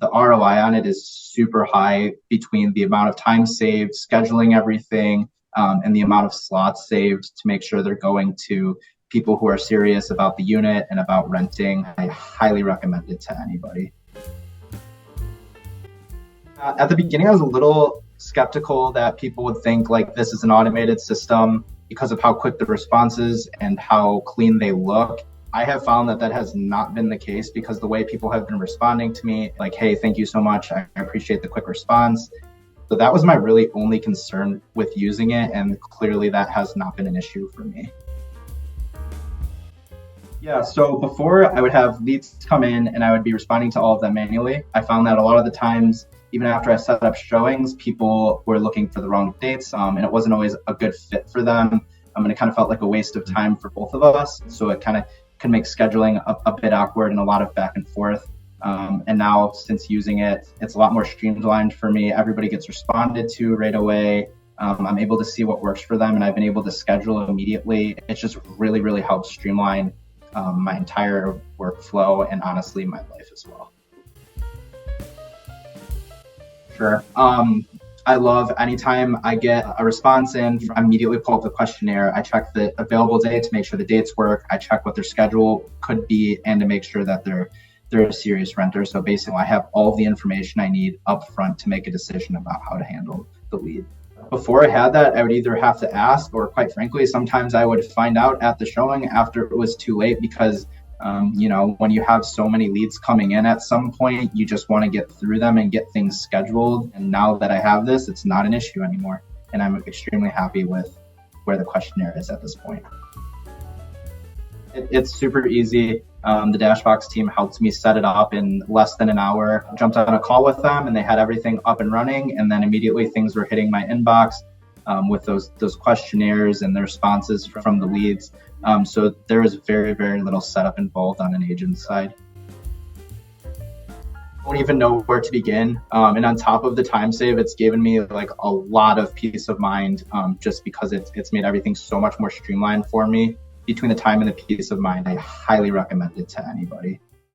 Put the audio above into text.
the ROI on it is super high between the amount of time saved, scheduling everything, and the amount of slots saved to make sure they're going to people who are serious about the unit and about renting. I highly recommend it to anybody. At the beginning, I was a little skeptical that people would think like this is an automated system because of how quick the response is and how clean they look. I have found that has not been the case because the way people have been responding to me, like, hey, thank you so much. I appreciate the quick response. So that was my really only concern with using it. And clearly that has not been an issue for me. Yeah, so before I would have leads come in and I would be responding to all of them manually. I found that a lot of the times, even after I set up showings, people were looking for the wrong dates, and it wasn't always a good fit for them. And it kind of felt like a waste of time for both of us. So it kind of can make scheduling a bit awkward and a lot of back and forth. And now, since using it, it's a lot more streamlined for me. Everybody gets responded to right away. I'm able to see what works for them, and I've been able to schedule immediately. It's just really, really helped streamline my entire workflow and honestly my life as well. Sure. I love anytime I get a response in, I immediately pull up the questionnaire. I check the available day to make sure the dates work. I check what their schedule could be and to make sure that they're a serious renter. So basically I have all the information I need up front to make a decision about how to handle the lead. Before I had that, I would either have to ask, or quite frankly, sometimes I would find out at the showing after it was too late because when you have so many leads coming in at some point, you just want to get through them and get things scheduled. And now that I have this, it's not an issue anymore. And I'm extremely happy with where the questionnaire is at this point. It's super easy. The Dashbox team helped me set it up in less than an hour. I jumped on a call with them and they had everything up and running. And then immediately things were hitting my inbox with those questionnaires and the responses from the leads. So there is very, very little setup involved on an agent's side. I don't even know where to begin. And on top of the time save, it's given me like a lot of peace of mind just because it's made everything so much more streamlined for me. Between the time and the peace of mind, I highly recommend it to anybody.